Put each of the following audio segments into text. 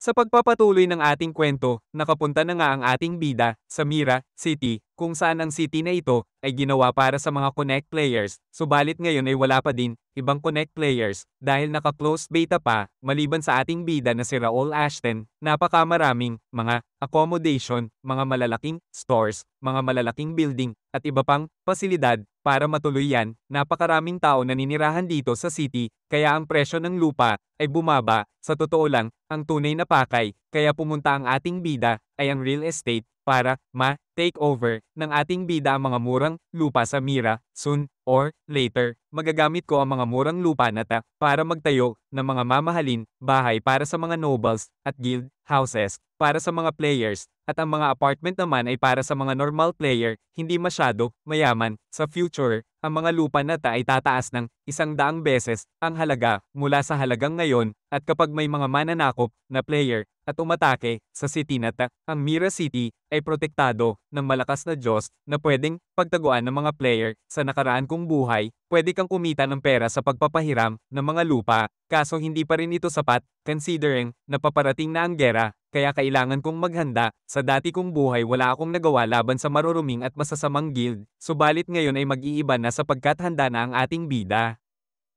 Sa pagpapatuloy ng ating kwento, nakapunta na nga ang ating bida sa Mira City, kung saan ang city na ito ay ginawa para sa mga Connect players, subalit ngayon ay wala pa din ibang Connect players dahil naka-closed beta pa, maliban sa ating bida na si Raul Ashton, napakamaraming mga accommodation, mga malalaking stores, mga malalaking building, at iba pang pasilidad para matuloy yan. Napakaraming tao na ninirahan dito sa city, kaya ang presyo ng lupa ay bumaba. Sa totoo lang, ang tunay na pakay, kaya pumunta ang ating bida, ay ang real estate, para ma-take over ng ating bida ang mga murang lupa sa Mira, soon or later. Magagamit ko ang mga murang lupa na para magtayo ng mga mamahalin bahay para sa mga nobles at guild houses, para sa mga players, at ang mga apartment naman ay para sa mga normal player, hindi masyado mayaman. Sa future, ang mga lupa na ay tataas ng 100 beses ang halaga mula sa halagang ngayon, at kapag may mga mananakop na player at umatake sa city na ang Mira City ay protektado ng malakas na Diyos na pwedeng pagtaguan ng mga player. Sa nakaraan kong buhay, pwede kang kumita ng pera sa pagpapahiram ng mga lupa, kaso hindi pa rin ito sapat, considering na paparating na ang gera, kaya kailangan kong maghanda. Sa dati kong buhay wala akong nagawa laban sa maruruming at masasamang guild, subalit ngayon ay mag-iiba na sapagkat handa na ang ating bida.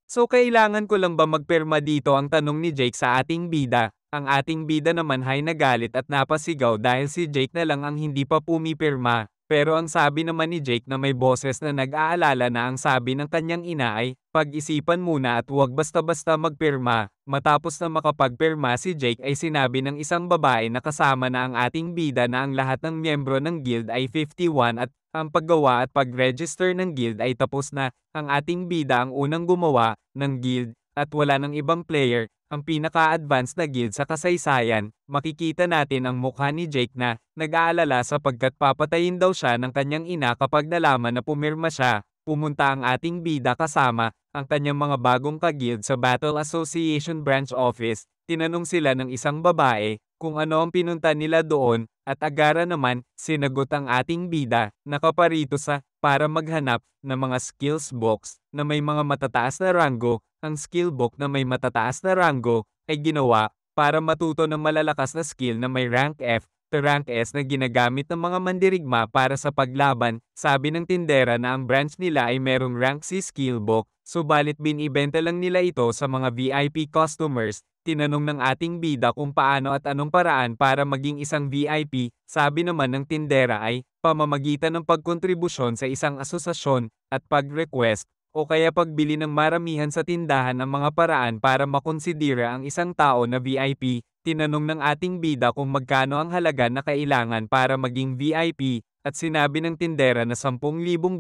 So kailangan ko lang ba magpirma dito, ang tanong ni Jake sa ating bida. Ang ating bida naman ay nagalit at napasigaw dahil si Jake na lang ang hindi pa pumipirma. Pero ang sabi naman ni Jake na may boses na nag-aalala na ang sabi ng kanyang ina ay, pag-isipan muna at huwag basta-basta magpirma. Matapos na makapagpirma si Jake ay sinabi ng isang babae na kasama na ang ating bida na ang lahat ng miyembro ng guild ay 51 at ang paggawa at pag-register ng guild ay tapos na. Ang ating bida ang unang gumawa ng guild at wala ng ibang player. Ang pinaka-advanced na guild sa kasaysayan. Makikita natin ang mukha ni Jake na nag-aalala sapagkat papatayin daw siya ng kanyang ina kapag nalaman na pumirma siya. Pumunta ang ating bida kasama ang kanyang mga bagong ka-guild sa Battle Association branch office. Tinanong sila ng isang babae kung ano ang pinunta nila doon, at agara naman sinagot ang ating bida. Nakaparito sa para maghanap ng mga skills box na may mga matataas na ranggo. Ang skill book na may matataas na ranggo ay ginawa para matuto ng malalakas na skill na may rank F to rank S na ginagamit ng mga mandirigma para sa paglaban. Sabi ng tindera na ang branch nila ay merong rank C skill book, subalit binibenta lang nila ito sa mga VIP customers. Tinanong ng ating bida kung paano at anong paraan para maging isang VIP. Sabi naman ng tindera ay pamamagitan ng pagkontribusyon sa isang asosasyon at pag-request o kaya pagbili ng maramihan sa tindahan ng mga paraan para makonsidera ang isang tao na VIP. Tinanong ng ating bida kung magkano ang halaga na kailangan para maging VIP, at sinabi ng tindera na 10,000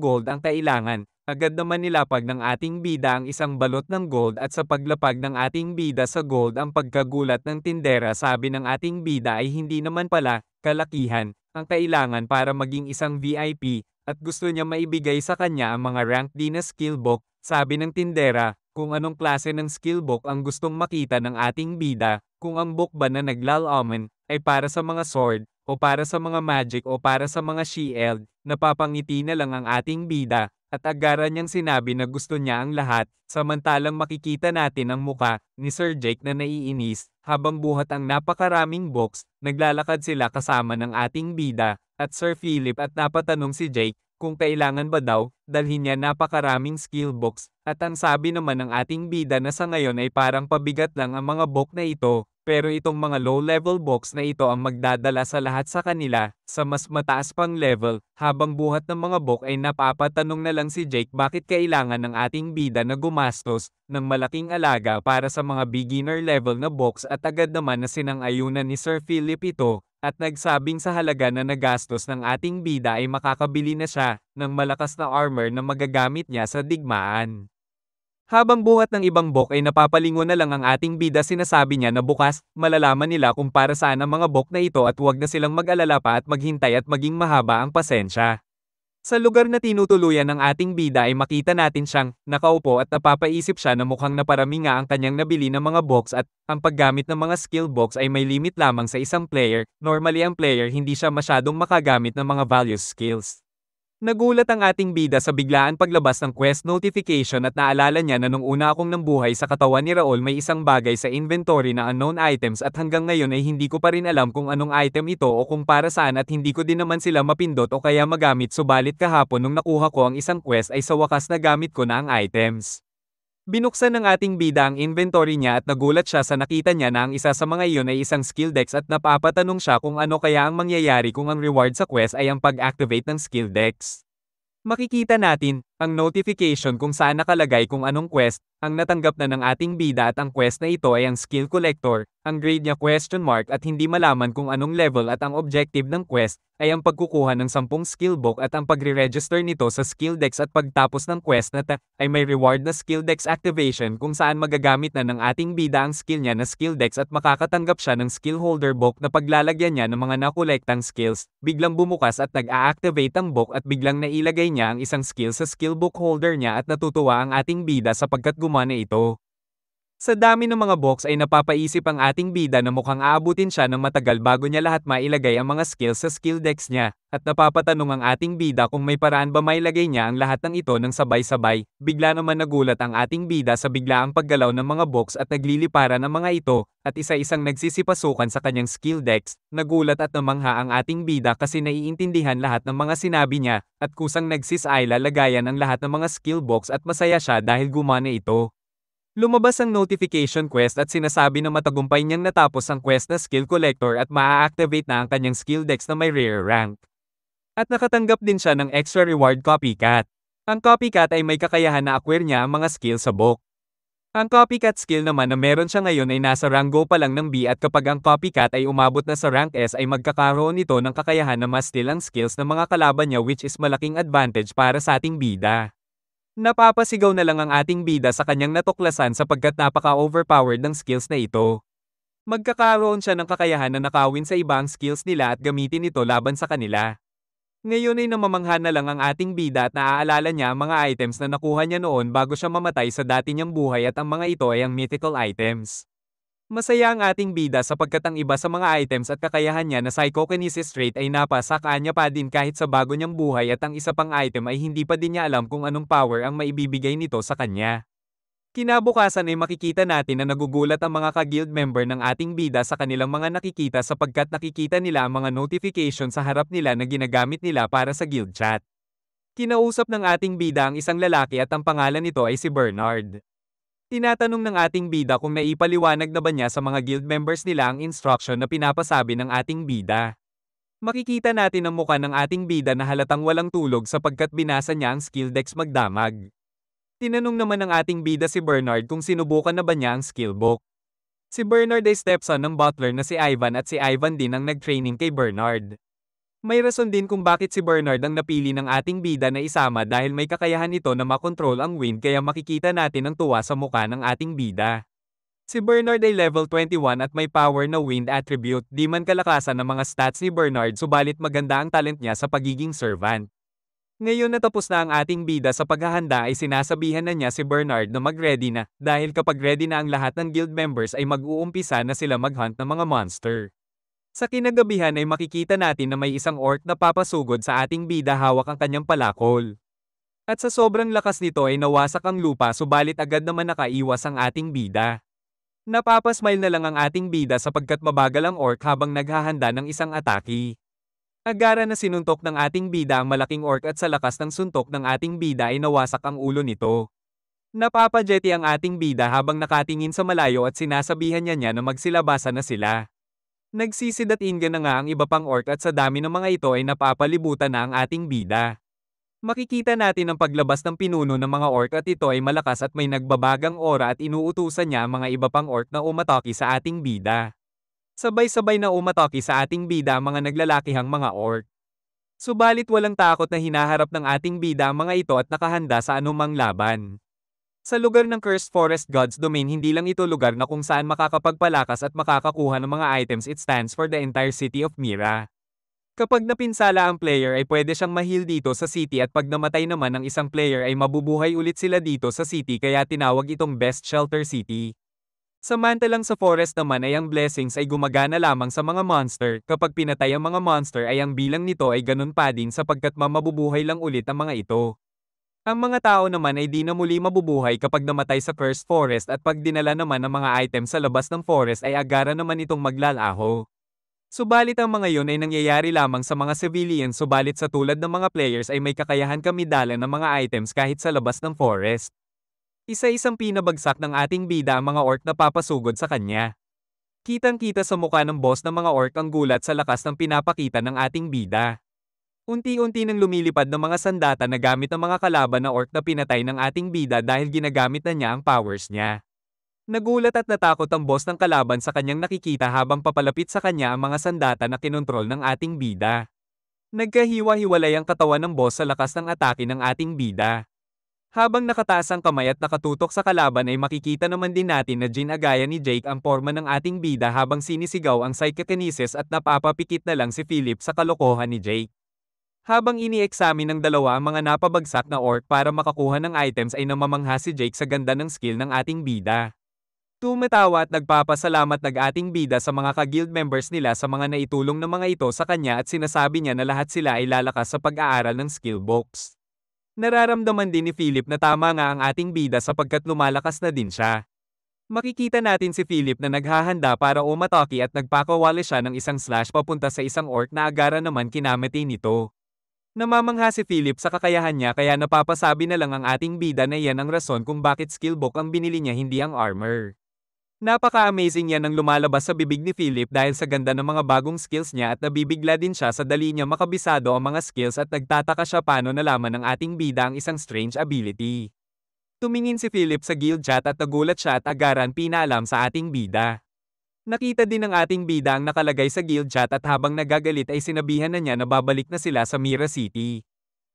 gold ang kailangan. Agad naman nilapag ng ating bida ang isang balot ng gold, at sa paglapag ng ating bida sa gold ang pagkagulat ng tindera. Sabi ng ating bida ay hindi naman pala kalakihan ang kailangan para maging isang VIP, at gusto niya maibigay sa kanya ang mga rank D na skill book. Sabi ng tindera, kung anong klase ng skill book ang gustong makita ng ating bida, kung ang book ba na naglalaman ay para sa mga sword, o para sa mga magic, o para sa mga shield. Napapangiti na lang ang ating bida, at agara niyang sinabi na gusto niya ang lahat. Samantalang makikita natin ang muka ni Sir Jake na naiinis, habang buhat ang napakaraming books. Naglalakad sila kasama ng ating bida at Sir Philip, at napatanong si Jake kung kailangan ba daw dalhin niya napakaraming skill books, at ang sabi naman ng ating bida na sa ngayon ay parang pabigat lang ang mga book na ito, pero itong mga low-level books na ito ang magdadala sa lahat sa kanila sa mas mataas pang level. Habang buhat ng mga book ay napapatanong na lang si Jake bakit kailangan ng ating bida na gumastos ng malaking alaga para sa mga beginner level na books, at agad naman na sinang-ayunan ni Sir Philip ito, at nagsabing sa halaga na nagastos ng ating bida ay makakabili na siya ng malakas na armor na magagamit niya sa digmaan. Habang buhat ng ibang book ay napapalingon na lang ang ating bida. Sinasabi niya na bukas, malalaman nila kung para saan ang mga book na ito, at huwag na silang mag-alala pa at maghintay at maging mahaba ang pasensya. Sa lugar na tinutuluyan ng ating bida ay makita natin siyang nakaupo at napapaisip siya na mukhang naparami nga ang kanyang nabili ng mga box, at ang paggamit ng mga skill box ay may limit lamang sa isang player. Normally ang player hindi siya masyadong makagamit ng mga values skills. Nagulat ang ating bida sa biglaan paglabas ng quest notification at naalala niya na nung una akong nambuhay sa katawan ni Raul may isang bagay sa inventory na unknown items at hanggang ngayon ay hindi ko pa rin alam kung anong item ito o kung para saan at hindi ko din naman sila mapindot o kaya magamit subalit kahapon nung nakuha ko ang isang quest ay sa wakas na gamit ko na ang items. Binuksan ng ating bida ang inventory niya at nagulat siya sa nakita niya na ang isa sa mga iyon ay isang skill dex at napapatanong siya kung ano kaya ang mangyayari kung ang reward sa quest ay ang pag-activate ng skill dex. Makikita natin, ang notification kung saan nakalagay kung anong quest, ang natanggap na ng ating bida at ang quest na ito ay ang skill collector, ang grade niya question mark at hindi malaman kung anong level at ang objective ng quest, ay ang pagkukuha ng 10 skill book at ang pagre-register nito sa skill dex at pagtapos ng quest na ay may reward na skill dex activation kung saan magagamit na ng ating bida ang skill niya na skill dex at makakatanggap siya ng skill holder book na paglalagyan niya ng mga nakolektang skills, biglang bumukas at nag-a-activate ang book at biglang nailagay niya ang isang skill sa skill book holder niya at natutuwa ang ating bida sapagkat gumana ito. Sa dami ng mga box ay napapaisip ang ating bida na mukhang aabutin siya ng matagal bago niya lahat mailagay ang mga skills sa skill dex niya, at napapatanong ang ating bida kung may paraan ba mailagay niya ang lahat ng ito ng sabay-sabay. Bigla naman nagulat ang ating bida sa biglaang paggalaw ng mga box at nagliliparan ang mga ito, at isa-isang nagsisipasukan sa kanyang skill dex. Nagulat at namangha ang ating bida kasi naiintindihan lahat ng mga sinabi niya, at kusang nagsisayla lagayan ang lahat ng mga skill box at masaya siya dahil gumana ito. Lumabas ang notification quest at sinasabi na matagumpay niyang natapos ang quest na skill collector at maa-activate na ang kanyang skill dex na may rare rank. At nakatanggap din siya ng extra reward copycat. Ang copycat ay may kakayahan na acquire niya ang mga skill sa book. Ang copycat skill naman na meron siya ngayon ay nasa rank Go pa lang ng B at kapag ang copycat ay umabot na sa rank S ay magkakaroon nito ng kakayahan na ma-steal ang skills ng mga kalaban niya which is malaking advantage para sa ating bida. Napapasigaw na lang ang ating bida sa kanyang natuklasan sapagkat napaka-overpowered ng skills na ito. Magkakaroon siya ng kakayahan na nakawin sa iba ang skills nila at gamitin ito laban sa kanila. Ngayon ay namamangha na lang ang ating bida at naaalala niya ang mga items na nakuha niya noon bago siya mamatay sa dati niyang buhay at ang mga ito ay ang mythical items. Masaya ang ating bida sapagkat ang iba sa mga items at kakayahan niya na psychokinesis trait ay napasa kanya pa din kahit sa bago niyang buhay at ang isa pang item ay hindi pa din niya alam kung anong power ang maibibigay nito sa kanya. Kinabukasan ay makikita natin na nagugulat ang mga ka-guild member ng ating bida sa kanilang mga nakikita sapagkat nakikita nila ang mga notification sa harap nila na ginagamit nila para sa guild chat. Kinausap ng ating bida ang isang lalaki at ang pangalan nito ay si Bernard. Tinatanong ng ating bida kung naipaliwanag na ba niya sa mga guild members nila ang instruction na pinapasabi ng ating bida. Makikita natin ang muka ng ating bida na halatang walang tulog sapagkat binasa niya ang skill dex magdamag. Tinanong naman ng ating bida si Bernard kung sinubukan na ba niya ang skill book. Si Bernard ay stepson ng butler na si Ivan at si Ivan din ang nag-training kay Bernard. May rason din kung bakit si Bernard ang napili ng ating bida na isama dahil may kakayahan ito na makontrol ang wind kaya makikita natin ang tuwa sa muka ng ating bida. Si Bernard ay level 21 at may power na wind attribute, di man kalakasan ng mga stats ni Bernard subalit maganda ang talent niya sa pagiging servant. Ngayon na tapos na ang ating bida sa paghahanda ay sinasabihan na niya si Bernard na mag-ready na, dahil kapag ready na ang lahat ng guild members ay mag-uumpisa na sila mag-hunt ng mga monster. Sa kinagabihan ay makikita natin na may isang orc na papasugod sa ating bida hawak ang kanyang palakol. At sa sobrang lakas nito ay nawasak ang lupa subalit agad naman nakaiwas ang ating bida. Napapasmile na lang ang ating bida sapagkat mabagal ang orc habang naghahanda ng isang atake. Agara na sinuntok ng ating bida ang malaking orc at sa lakas ng suntok ng ating bida ay nawasak ang ulo nito. Napapajeti ang ating bida habang nakatingin sa malayo at sinasabihan niya na magsilabasan na sila. Nagsisidatingan na nga ang iba pang orc at sa dami ng mga ito ay napapalibutan na ang ating bida. Makikita natin ang paglabas ng pinuno ng mga orc at ito ay malakas at may nagbabagang aura at inuutusan niya ang mga iba pang orc na umatake sa ating bida. Sabay-sabay na umatake sa ating bida ang mga naglalakihang mga orc. Subalit walang takot na hinaharap ng ating bida ang mga ito at nakahanda sa anumang laban. Sa lugar ng Cursed Forest God's Domain hindi lang ito lugar na kung saan makakapagpalakas at makakakuha ng mga items, it stands for the entire city of Mira. Kapag napinsala ang player ay pwede siyang ma-heal dito sa city at pag namatay naman ng isang player ay mabubuhay ulit sila dito sa city kaya tinawag itong Best Shelter City. Samantalang sa forest naman ay ang blessings ay gumagana lamang sa mga monster, kapag pinatay ang mga monster ay ang bilang nito ay ganun pa din sapagkat mabubuhay lang ulit ang mga ito. Ang mga tao naman ay di na muli mabubuhay kapag namatay sa cursed forest at pag dinala naman ang mga items sa labas ng forest ay agara naman itong maglalaho. Subalit ang mga yon ay nangyayari lamang sa mga civilians subalit sa tulad ng mga players ay may kakayahan kami dala ng mga items kahit sa labas ng forest. Isa-isang pinabagsak ng ating bida ang mga orc na papasugod sa kanya. Kitang-kita sa mukha ng boss ng mga orc ang gulat sa lakas ng pinapakita ng ating bida. Unti-unti nang lumilipad ng mga sandata na gamit ng mga kalaban na orc na pinatay ng ating bida dahil ginagamit na niya ang powers niya. Nagulat at natakot ang boss ng kalaban sa kanyang nakikita habang papalapit sa kanya ang mga sandata na kinontrol ng ating bida. Nagkahiwa-hiwalay ang katawan ng boss sa lakas ng atake ng ating bida. Habang nakataas ang kamay at nakatutok sa kalaban ay makikita naman din natin na ginagaya ni Jake ang forma ng ating bida habang sinisigaw ang psychokinesis at napapapikit na lang si Philip sa kalokohan ni Jake. Habang ini-examine ng dalawa ang mga napabagsak na orc para makakuha ng items ay namamangha si Jake sa ganda ng skill ng ating bida. Tumatawa at nagpapasalamat ating bida sa mga ka-guild members nila sa mga naitulong ng mga ito sa kanya at sinasabi niya na lahat sila ay lalakas sa pag-aaral ng skill box. Nararamdaman din ni Philip na tama nga ang ating bida sapagkat lumalakas na din siya. Makikita natin si Philip na naghahanda para umatake at nagpakawala siya ng isang slash papunta sa isang orc na agara naman kinamete nito. Namamangha si Philip sa kakayahan niya kaya napapasabi na lang ang ating bida na iyan ang rason kung bakit skill book ang binili niya hindi ang armor. Napaka-amazing yan ang lumalabas sa bibig ni Philip dahil sa ganda ng mga bagong skills niya at nabibigla din siya sa dali niya makabisado ang mga skills at nagtataka siya paano nalaman ng ating bida ang isang strange ability. Tumingin si Philip sa guild chat at nagulat siya at agaran pinaalam sa ating bida. Nakita din ng ating bida ang nakalagay sa guild chat at habang nagagalit ay sinabihan na niya na babalik na sila sa Mira City.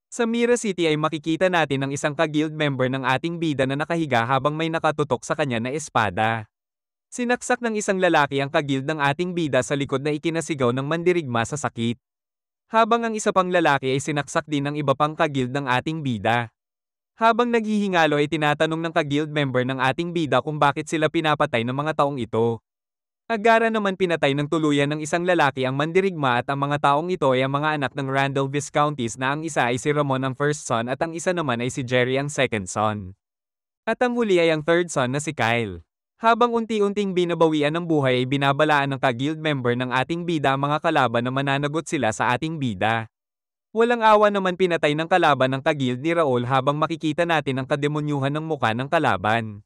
Sa Mira City ay makikita natin ang isang ka-guild member ng ating bida na nakahiga habang may nakatutok sa kanya na espada. Sinaksak ng isang lalaki ang kagild ng ating bida sa likod na ikinasigaw ng mandirigma sa sakit. Habang ang isa pang lalaki ay sinaksak din ng iba pang kagild ng ating bida. Habang naghihingalo ay tinatanong ng kagild member ng ating bida kung bakit sila pinapatay ng mga taong ito. Agara naman pinatay ng tuluyan ng isang lalaki ang mandirigma at ang mga taong ito ay ang mga anak ng Randall Viscounties na ang isa ay si Ramon ang first son at ang isa naman ay si Jerry ang second son. At ang huli ay ang third son na si Kyle. Habang unti-unting binabawian ng buhay ay binabalaan ng ka-guild member ng ating bida ang mga kalaban na mananagot sila sa ating bida. Walang awa naman pinatay ng kalaban ng ka-guild ni Raul habang makikita natin ang kademonyuhan ng mukha ng kalaban.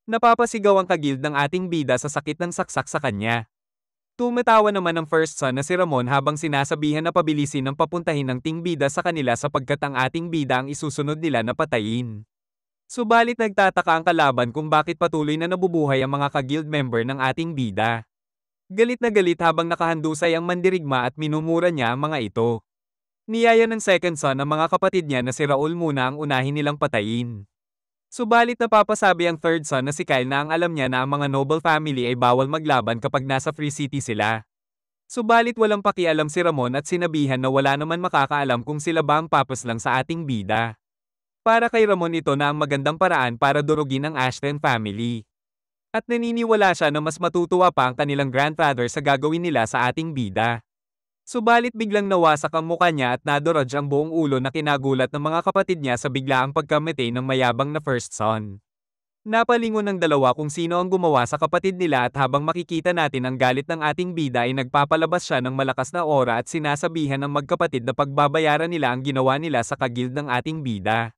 Napapasigaw ang ka-guild ng ating bida sa sakit ng saksak sa kanya. Tumatawa naman ang first son na si Ramon habang sinasabihan na pabilisin ng papuntahin ng ting bida sa kanila sapagkat ang ating bida ang isusunod nila na patayin. Subalit nagtataka ang kalaban kung bakit patuloy na nabubuhay ang mga ka-guild member ng ating bida. Galit na galit habang nakahandusay ang mandirigma at minumura niya ang mga ito. Niyaya ng second son ang mga kapatid niya na si Raul muna ang unahin nilang patayin. Subalit napapasabi ang third son na si Kyle na ang alam niya na ang mga noble family ay bawal maglaban kapag nasa Free City sila. Subalit walang pakialam si Ramon at sinabihan na wala naman makakaalam kung sila ba ang papos lang sa ating bida. Para kay Ramon ito na ang magandang paraan para durugin ang Ashton family. At naniniwala siya na mas matutuwa pa ang kanilang grandfather sa gagawin nila sa ating bida. Subalit biglang nawasak ang mukha niya at nadurog ang buong ulo na kinagulat ng mga kapatid niya sa biglaang pagkamatay ng mayabang na first son. Napalingon ng dalawa kung sino ang gumawa sa kapatid nila at habang makikita natin ang galit ng ating bida ay nagpapalabas siya ng malakas na aura at sinasabihan ng magkapatid na pagbabayaran nila ang ginawa nila sa kagild ng ating bida.